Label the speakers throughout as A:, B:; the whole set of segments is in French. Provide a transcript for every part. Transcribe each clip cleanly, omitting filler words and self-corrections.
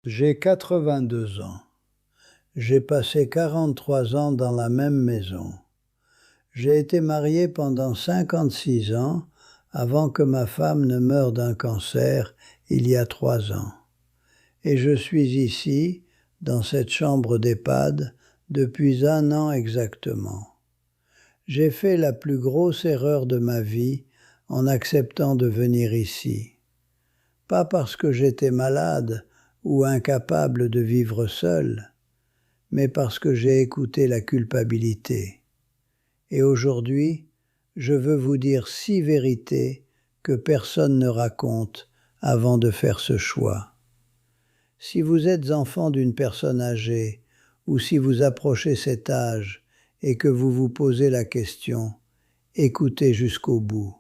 A: J'ai 82 ans. J'ai passé 43 ans dans la même maison. J'ai été marié pendant 56 ans avant que ma femme ne meure d'un cancer il y a 3 ans. Et je suis ici, dans cette chambre d'EHPAD, depuis 1 an exactement. J'ai fait la plus grosse erreur de ma vie en acceptant de venir ici. Pas parce que j'étais malade ou incapable de vivre seul, mais parce que j'ai écouté la culpabilité. Et aujourd'hui, je veux vous dire 6 vérités que personne ne raconte avant de faire ce choix. Si vous êtes enfant d'une personne âgée, ou si vous approchez cet âge et que vous vous posez la question, écoutez jusqu'au bout.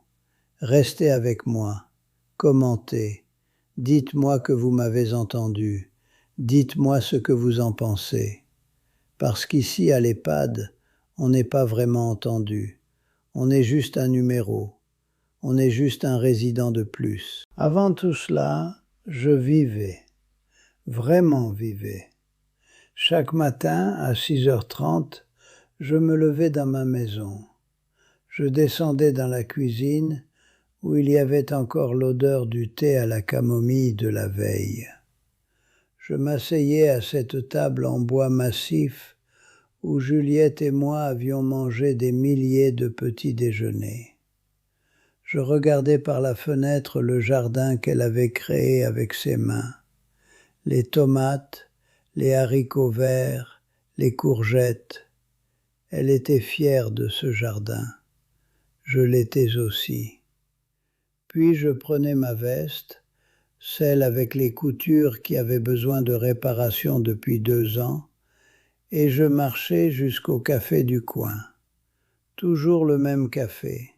A: Restez avec moi, commentez, dites-moi que vous m'avez entendu, dites-moi ce que vous en pensez. Parce qu'ici, à l'EHPAD, on n'est pas vraiment entendu. On est juste un numéro. On est juste un résident de plus. Avant tout cela, je vivais. Vraiment vivais. Chaque matin, à 6h30, je me levais dans ma maison. Je descendais dans la cuisine, où il y avait encore l'odeur du thé à la camomille de la veille. Je m'asseyais à cette table en bois massif où Juliette et moi avions mangé des milliers de petits déjeuners. Je regardais par la fenêtre le jardin qu'elle avait créé avec ses mains. Les tomates, les haricots verts, les courgettes. Elle était fière de ce jardin. Je l'étais aussi. Puis je prenais ma veste, celle avec les coutures qui avaient besoin de réparation depuis 2 ans, et je marchais jusqu'au café du coin. Toujours le même café,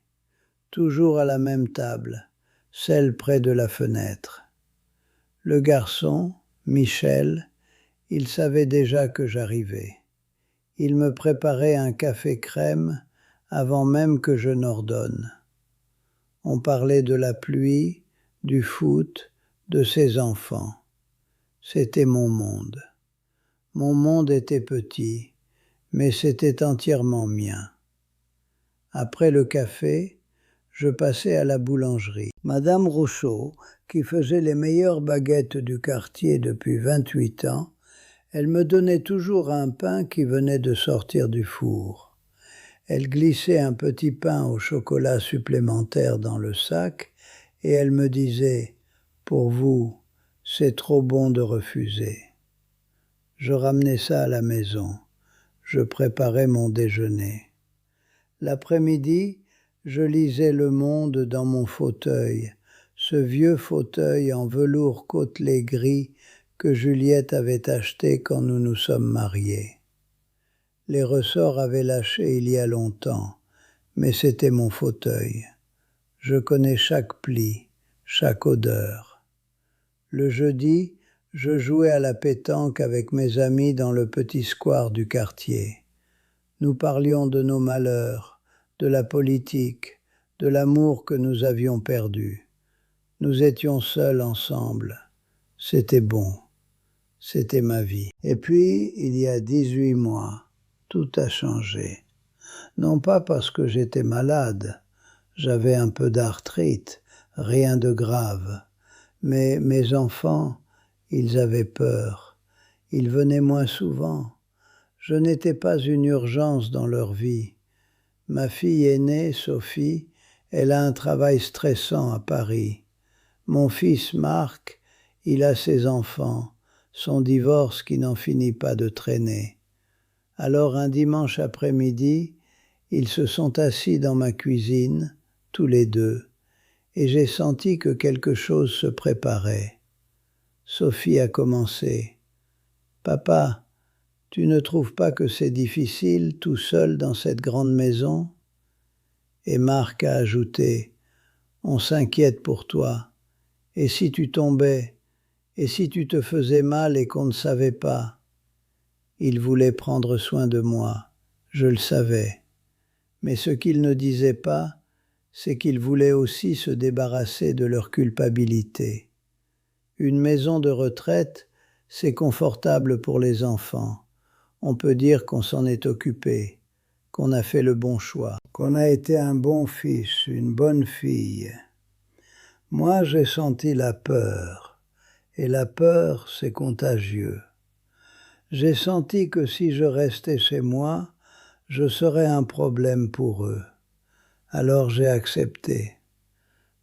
A: toujours à la même table, celle près de la fenêtre. Le garçon, Michel, il savait déjà que j'arrivais. Il me préparait un café crème avant même que je n'ordonne. On parlait de la pluie, du foot, de ses enfants. C'était mon monde. Mon monde était petit, mais c'était entièrement mien. Après le café, je passais à la boulangerie. Madame Rousseau, qui faisait les meilleures baguettes du quartier depuis 28 ans, elle me donnait toujours un pain qui venait de sortir du four. Elle glissait un petit pain au chocolat supplémentaire dans le sac et elle me disait « Pour vous, c'est trop bon de refuser ». Je ramenais ça à la maison. Je préparais mon déjeuner. L'après-midi, je lisais Le Monde dans mon fauteuil, ce vieux fauteuil en velours côtelé gris que Juliette avait acheté quand nous nous sommes mariés. Les ressorts avaient lâché il y a longtemps, mais c'était mon fauteuil. Je connais chaque pli, chaque odeur. Le jeudi, je jouais à la pétanque avec mes amis dans le petit square du quartier. Nous parlions de nos malheurs, de la politique, de l'amour que nous avions perdu. Nous étions seuls ensemble. C'était bon. C'était ma vie. Et puis, il y a 18 mois, tout a changé. Non pas parce que j'étais malade, j'avais un peu d'arthrite, rien de grave. Mais mes enfants, ils avaient peur. Ils venaient moins souvent. Je n'étais pas une urgence dans leur vie. Ma fille aînée, Sophie, elle a un travail stressant à Paris. Mon fils Marc, il a ses enfants, son divorce qui n'en finit pas de traîner. Alors un dimanche après-midi, ils se sont assis dans ma cuisine, tous les deux, et j'ai senti que quelque chose se préparait. Sophie a commencé. « Papa, tu ne trouves pas que c'est difficile tout seul dans cette grande maison ?» Et Marc a ajouté « On s'inquiète pour toi. Et si tu tombais? Et si tu te faisais mal et qu'on ne savait pas ?» Il voulait prendre soin de moi, je le savais. Mais ce qu'il ne disait pas, c'est qu'il voulait aussi se débarrasser de leur culpabilité. Une maison de retraite, C'est confortable pour les enfants. On peut dire qu'on s'en est occupé, qu'on a fait le bon choix, qu'on a été un bon fils, une bonne fille. Moi, j'ai senti la peur, et la peur, c'est contagieux. J'ai senti que si je restais chez moi, je serais un problème pour eux. Alors j'ai accepté,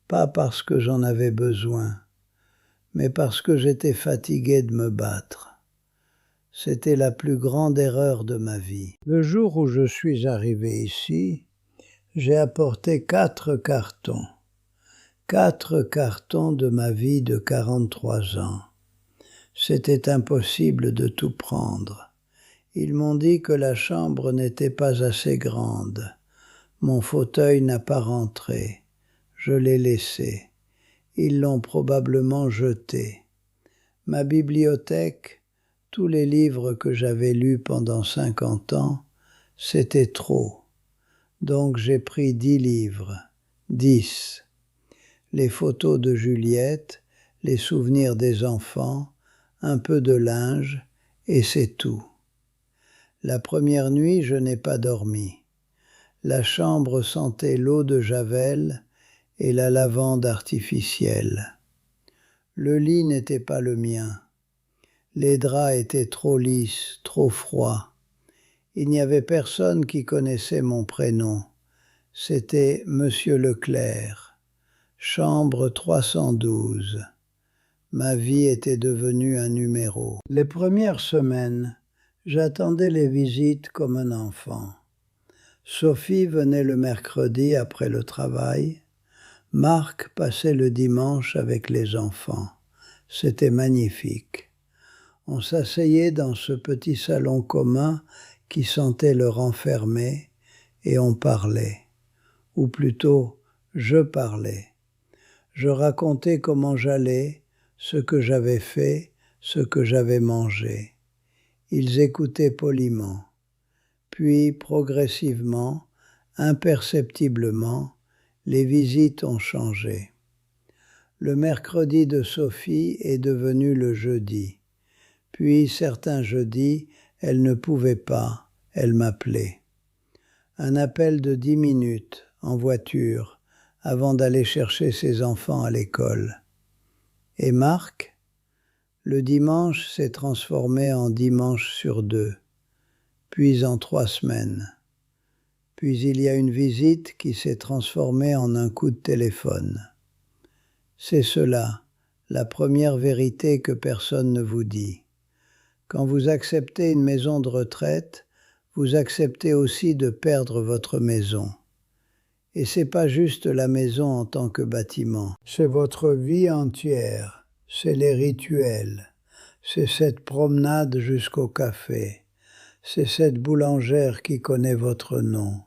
A: pas parce que j'en avais besoin, mais parce que j'étais fatigué de me battre. C'était la plus grande erreur de ma vie. Le jour où je suis arrivé ici, j'ai apporté 4 cartons. 4 cartons de ma vie de 43 ans. C'était impossible de tout prendre. Ils m'ont dit que la chambre n'était pas assez grande. Mon fauteuil n'a pas rentré. Je l'ai laissé. Ils l'ont probablement jeté. Ma bibliothèque, tous les livres que j'avais lus pendant 50 ans, c'était trop. Donc j'ai pris 10 livres. 10. Les photos de Juliette, les souvenirs des enfants, un peu de linge, et c'est tout. La première nuit, je n'ai pas dormi. La chambre sentait l'eau de Javel et la lavande artificielle. Le lit n'était pas le mien. Les draps étaient trop lisses, trop froids. Il n'y avait personne qui connaissait mon prénom. C'était Monsieur Leclerc, chambre 312. Ma vie était devenue un numéro. Les premières semaines, j'attendais les visites comme un enfant. Sophie venait le mercredi après le travail. Marc passait le dimanche avec les enfants. C'était magnifique. On s'asseyait dans ce petit salon commun qui sentait le renfermé et on parlait. Ou plutôt, je parlais. Je racontais comment j'allais, ce que j'avais fait, ce que j'avais mangé. Ils écoutaient poliment. Puis, progressivement, imperceptiblement, les visites ont changé. Le mercredi de Sophie est devenu le jeudi. Puis, certains jeudis, elle ne pouvait pas, elle m'appelait. Un appel de 10 minutes, en voiture, avant d'aller chercher ses enfants à l'école. Et Marc? Le dimanche s'est transformé en dimanche sur 2, puis en 3 semaines. Puis il y a une visite qui s'est transformée en un coup de téléphone. C'est cela, la première vérité que personne ne vous dit. Quand vous acceptez une maison de retraite, vous acceptez aussi de perdre votre maison. Et c'est pas juste la maison en tant que bâtiment, c'est votre vie entière, c'est les rituels, c'est cette promenade jusqu'au café, c'est cette boulangère qui connaît votre nom,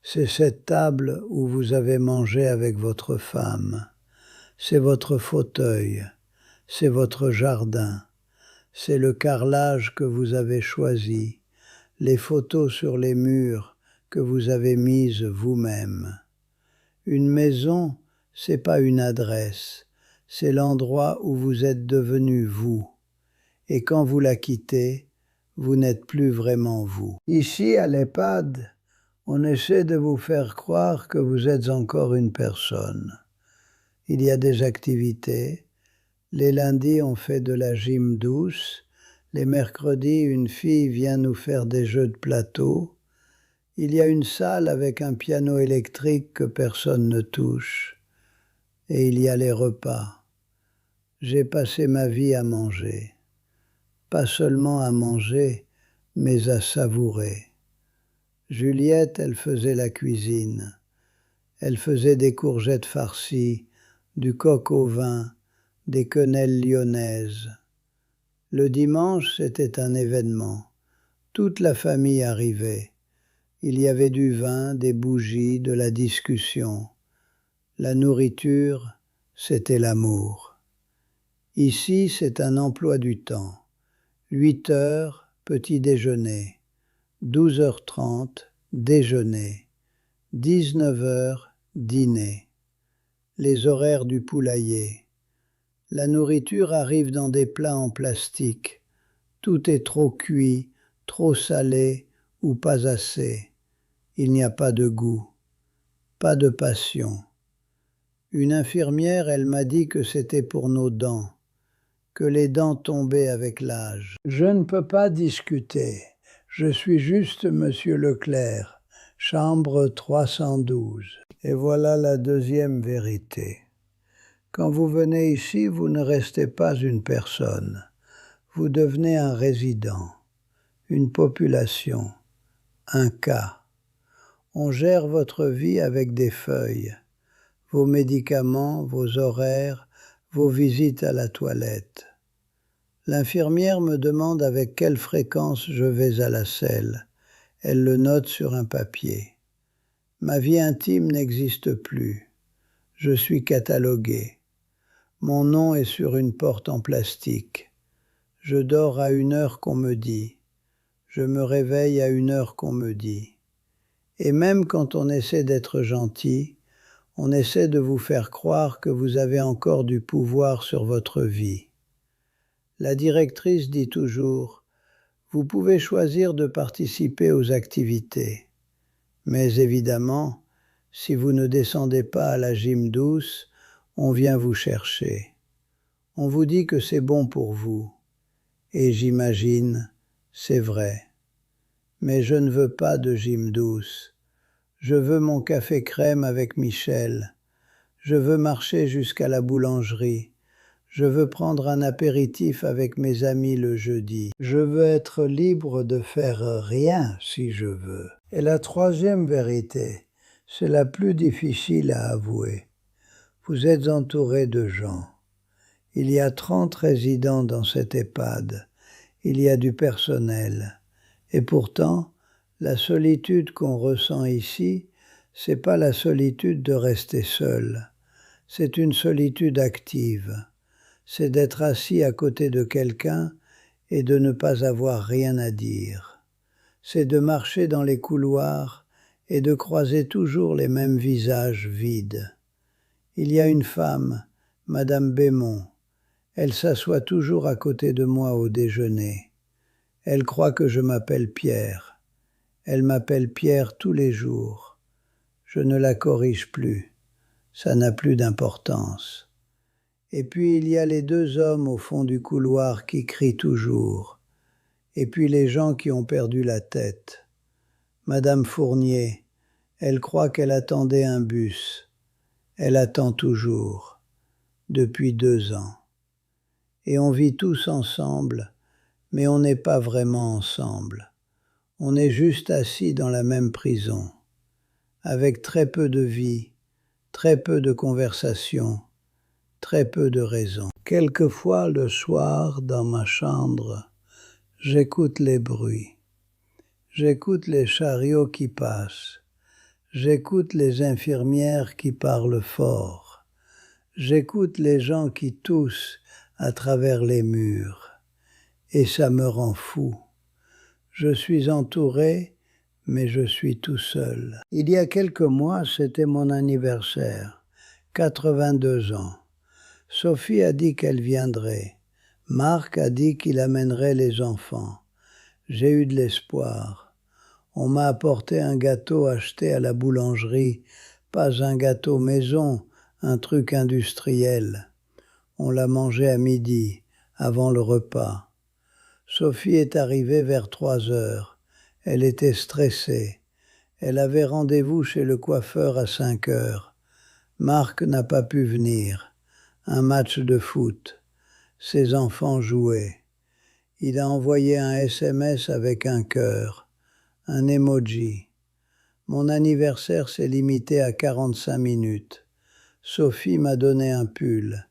A: c'est cette table où vous avez mangé avec votre femme, c'est votre fauteuil, c'est votre jardin, c'est le carrelage que vous avez choisi, les photos sur les murs que vous avez mises vous-même. Une maison, c'est pas une adresse, c'est l'endroit où vous êtes devenu vous. Et quand vous la quittez, vous n'êtes plus vraiment vous. Ici, à l'EHPAD, on essaie de vous faire croire que vous êtes encore une personne. Il y a des activités. Les lundis, on fait de la gym douce. Les mercredis, une fille vient nous faire des jeux de plateau. Il y a une salle avec un piano électrique que personne ne touche. Et il y a les repas. J'ai passé ma vie à manger. Pas seulement à manger, mais à savourer. Juliette, elle faisait la cuisine. Elle faisait des courgettes farcies, du coq au vin, des quenelles lyonnaises. Le dimanche, c'était un événement. Toute la famille arrivait. Il y avait du vin, des bougies, de la discussion. La nourriture, c'était l'amour. Ici, c'est un emploi du temps. 8 heures, petit déjeuner. 12h30, déjeuner. 19h, dîner. Les horaires du poulailler. La nourriture arrive dans des plats en plastique. Tout est trop cuit, trop salé ou pas assez. Il n'y a pas de goût, pas de passion. Une infirmière, elle m'a dit que c'était pour nos dents, que les dents tombaient avec l'âge. Je ne peux pas discuter. Je suis juste Monsieur Leclerc, chambre 312. Et voilà la deuxième vérité. Quand vous venez ici, vous ne restez pas une personne. Vous devenez un résident, une population, un cas. On gère votre vie avec des feuilles, vos médicaments, vos horaires, vos visites à la toilette. L'infirmière me demande avec quelle fréquence je vais à la selle. Elle le note sur un papier. Ma vie intime n'existe plus. Je suis catalogué. Mon nom est sur une porte en plastique. Je dors à une heure qu'on me dit. Je me réveille à une heure qu'on me dit. Et même quand on essaie d'être gentil, on essaie de vous faire croire que vous avez encore du pouvoir sur votre vie. La directrice dit toujours, vous pouvez choisir de participer aux activités. Mais évidemment, si vous ne descendez pas à la gym douce, on vient vous chercher. On vous dit que c'est bon pour vous. Et j'imagine, c'est vrai. Mais je ne veux pas de gym douce. Je veux mon café crème avec Michel. Je veux marcher jusqu'à la boulangerie. Je veux prendre un apéritif avec mes amis le jeudi. Je veux être libre de faire rien si je veux. Et la troisième vérité, c'est la plus difficile à avouer. Vous êtes entouré de gens. Il y a 30 résidents dans cette EHPAD. Il y a du personnel. Et pourtant, la solitude qu'on ressent ici, c'est pas la solitude de rester seul. C'est une solitude active. C'est d'être assis à côté de quelqu'un et de ne pas avoir rien à dire. C'est de marcher dans les couloirs et de croiser toujours les mêmes visages vides. Il y a une femme, Madame Bémont. Elle s'assoit toujours à côté de moi au déjeuner. Elle croit que je m'appelle Pierre. Elle m'appelle Pierre tous les jours. Je ne la corrige plus. Ça n'a plus d'importance. Et puis il y a les deux hommes au fond du couloir qui crient toujours. Et puis les gens qui ont perdu la tête. Madame Fournier, elle croit qu'elle attendait un bus. Elle attend toujours, depuis 2 ans. Et on vit tous ensemble, mais on n'est pas vraiment ensemble. On est juste assis dans la même prison, avec très peu de vie, très peu de conversation, très peu de raison. Quelquefois le soir, dans ma chambre, j'écoute les bruits. J'écoute les chariots qui passent. J'écoute les infirmières qui parlent fort. J'écoute les gens qui toussent à travers les murs. Et ça me rend fou. Je suis entouré, mais je suis tout seul. Il y a quelques mois, c'était mon anniversaire, 82 ans. Sophie a dit qu'elle viendrait. Marc a dit qu'il amènerait les enfants. J'ai eu de l'espoir. On m'a apporté un gâteau acheté à la boulangerie, pas un gâteau maison, un truc industriel. On l'a mangé à midi, avant le repas. Sophie est arrivée vers 3 heures. Elle était stressée. Elle avait rendez-vous chez le coiffeur à 5 heures. Marc n'a pas pu venir. Un match de foot. Ses enfants jouaient. Il a envoyé un SMS avec un cœur, un emoji. Mon anniversaire s'est limité à 45 minutes. Sophie m'a donné un pull.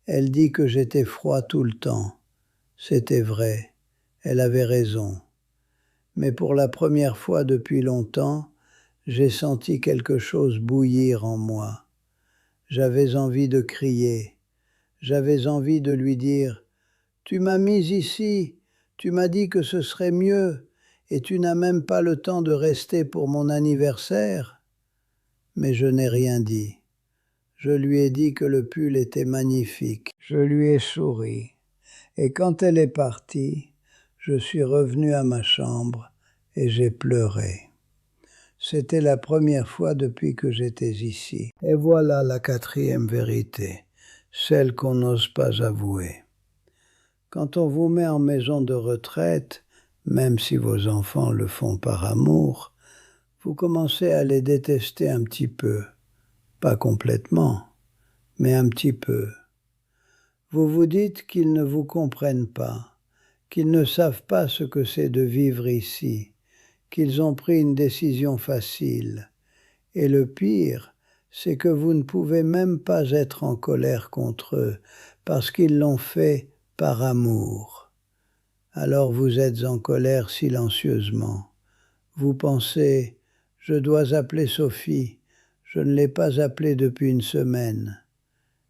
A: Elle dit que j'étais froid tout le temps. C'était vrai. Elle avait raison. Mais pour la première fois depuis longtemps, j'ai senti quelque chose bouillir en moi. J'avais envie de crier. J'avais envie de lui dire « Tu m'as mis ici, tu m'as dit que ce serait mieux, et tu n'as même pas le temps de rester pour mon anniversaire ?» Mais je n'ai rien dit. Je lui ai dit que le pull était magnifique. Je lui ai souri, et quand elle est partie, je suis revenu à ma chambre et j'ai pleuré. C'était la première fois depuis que j'étais ici. Et voilà la quatrième vérité, celle qu'on n'ose pas avouer. Quand on vous met en maison de retraite, même si vos enfants le font par amour, vous commencez à les détester un petit peu. Pas complètement, mais un petit peu. Vous vous dites qu'ils ne vous comprennent pas, qu'ils ne savent pas ce que c'est de vivre ici, qu'ils ont pris une décision facile. Et le pire, c'est que vous ne pouvez même pas être en colère contre eux, parce qu'ils l'ont fait par amour. Alors vous êtes en colère silencieusement. Vous pensez, je dois appeler Sophie, je ne l'ai pas appelée depuis une semaine.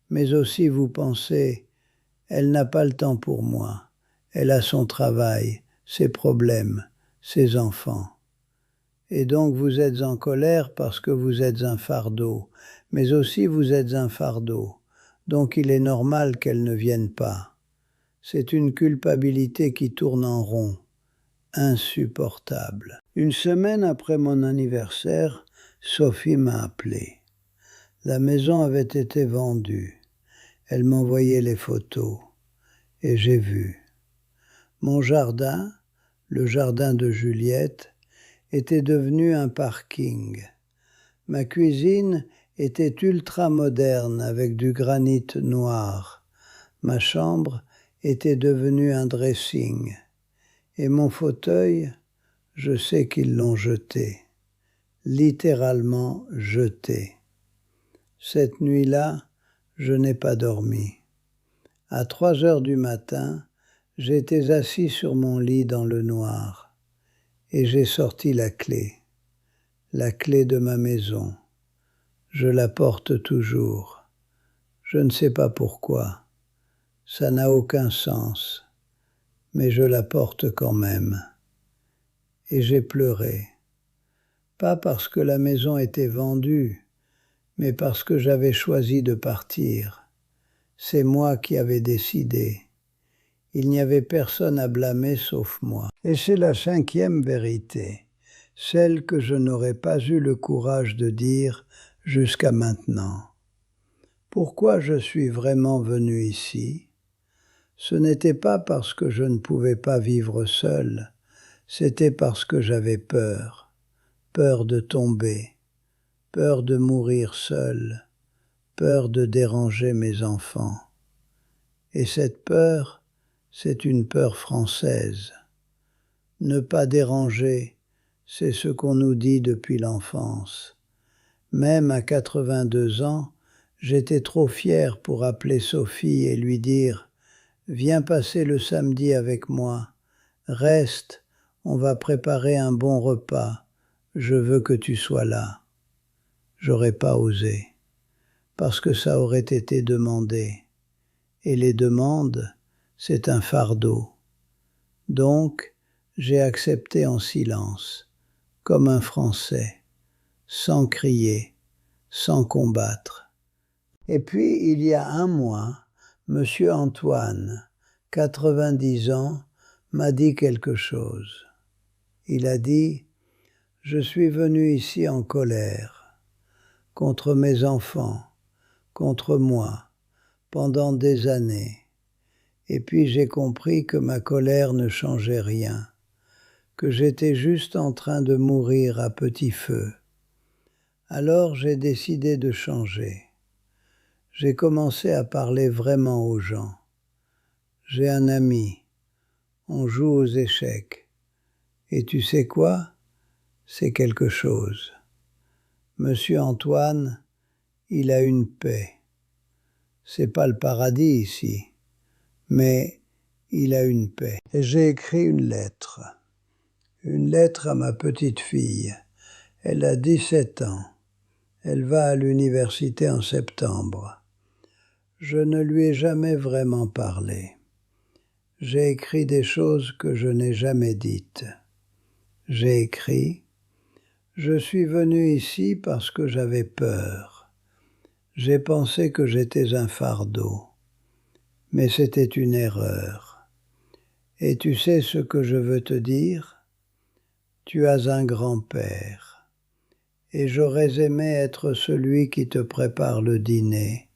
A: Mais aussi vous pensez, elle n'a pas le temps pour moi, elle a son travail, ses problèmes, ses enfants. Et donc vous êtes en colère parce que vous êtes un fardeau, mais aussi vous êtes un fardeau, donc il est normal qu'elle ne vienne pas. C'est une culpabilité qui tourne en rond, insupportable. Une semaine après mon anniversaire, Sophie m'a appelé. La maison avait été vendue. Elle m'envoyait les photos, et j'ai vu. Mon jardin, le jardin de Juliette, était devenu un parking. Ma cuisine était ultra moderne avec du granit noir. Ma chambre était devenue un dressing. Et mon fauteuil, je sais qu'ils l'ont jeté. Littéralement jeté. Cette nuit-là, je n'ai pas dormi. À 3 heures du matin, j'étais assis sur mon lit dans le noir. Et j'ai sorti la clé de ma maison. Je la porte toujours. Je ne sais pas pourquoi. Ça n'a aucun sens. Mais je la porte quand même. Et j'ai pleuré. Pas parce que la maison était vendue, mais parce que j'avais choisi de partir. C'est moi qui avais décidé. Il n'y avait personne à blâmer sauf moi. Et c'est la cinquième vérité, celle que je n'aurais pas eu le courage de dire jusqu'à maintenant. Pourquoi je suis vraiment venu ici? Ce n'était pas parce que je ne pouvais pas vivre seul, c'était parce que j'avais peur, peur de tomber, peur de mourir seul, peur de déranger mes enfants. Et cette peur, c'est une peur française. Ne pas déranger, c'est ce qu'on nous dit depuis l'enfance. Même à 82 ans, j'étais trop fier pour appeler Sophie et lui dire « Viens passer le samedi avec moi, reste, on va préparer un bon repas, je veux que tu sois là. » J'aurais pas osé, parce que ça aurait été demandé. Et les demandes, c'est un fardeau. Donc, j'ai accepté en silence, comme un Français, sans crier, sans combattre. Et puis, il y a un mois, Monsieur Antoine, 90 ans, m'a dit quelque chose. Il a dit « Je suis venu ici en colère, contre mes enfants, contre moi, pendant des années. Et puis j'ai compris que ma colère ne changeait rien, que j'étais juste en train de mourir à petit feu. Alors j'ai décidé de changer. J'ai commencé à parler vraiment aux gens. J'ai un ami, on joue aux échecs. Et tu sais quoi? C'est quelque chose. Monsieur Antoine, il a une paix. C'est pas le paradis ici, mais il a une paix. Et j'ai écrit une lettre à ma petite fille. Elle a 17 ans. Elle va à l'université en septembre. Je ne lui ai jamais vraiment parlé. J'ai écrit des choses que je n'ai jamais dites. J'ai écrit « Je suis venu ici parce que j'avais peur. J'ai pensé que j'étais un fardeau. Mais c'était une erreur. Et tu sais ce que je veux te dire? Tu as un grand-père. Et j'aurais aimé être celui qui te prépare le dîner,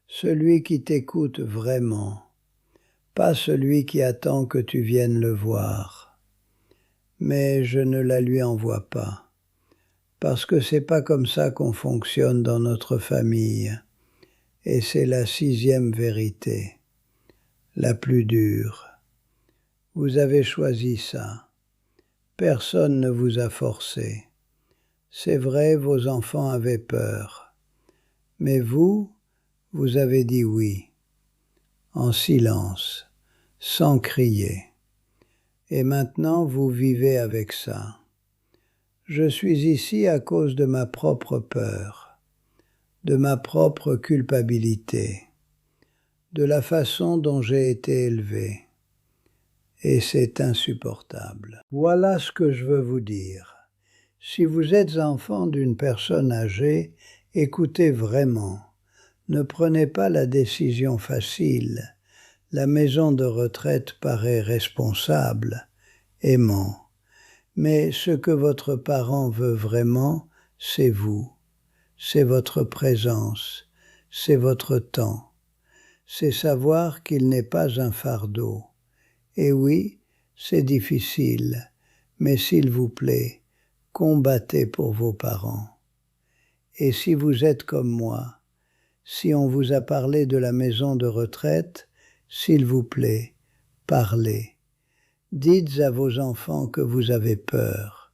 A: celui qui t'écoute vraiment, pas celui qui attend que tu viennes le voir. Mais je ne la lui envoie pas, parce que c'est pas comme ça qu'on fonctionne dans notre famille, et c'est la 6e vérité, la plus dure. Vous avez choisi ça. Personne ne vous a forcé. C'est vrai, vos enfants avaient peur. Mais vous avez dit oui, en silence, sans crier. Et maintenant, vous vivez avec ça. Je suis ici à cause de ma propre peur, de ma propre culpabilité, de la façon dont j'ai été élevé. Et c'est insupportable. Voilà ce que je veux vous dire. Si vous êtes enfant d'une personne âgée, écoutez vraiment. Ne prenez pas la décision facile. La maison de retraite paraît responsable, aimant. Mais ce que votre parent veut vraiment, c'est vous. C'est votre présence. C'est votre temps. C'est savoir qu'il n'est pas un fardeau. Et oui, c'est difficile, mais s'il vous plaît, combattez pour vos parents. Et si vous êtes comme moi, si on vous a parlé de la maison de retraite, s'il vous plaît, parlez. Dites à vos enfants que vous avez peur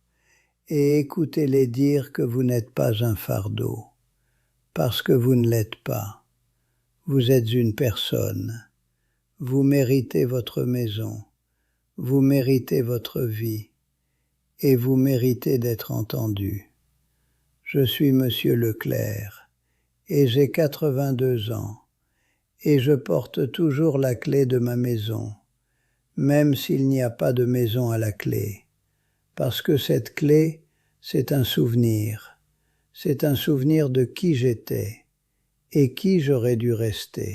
A: et écoutez-les dire que vous n'êtes pas un fardeau, parce que vous ne l'êtes pas. Vous êtes une personne. Vous méritez votre maison. Vous méritez votre vie. Et vous méritez d'être entendu. Je suis Monsieur Leclerc et j'ai 82 ans et je porte toujours la clé de ma maison, même s'il n'y a pas de maison à la clé, parce que cette clé, c'est un souvenir de qui j'étais et qui j'aurais dû rester.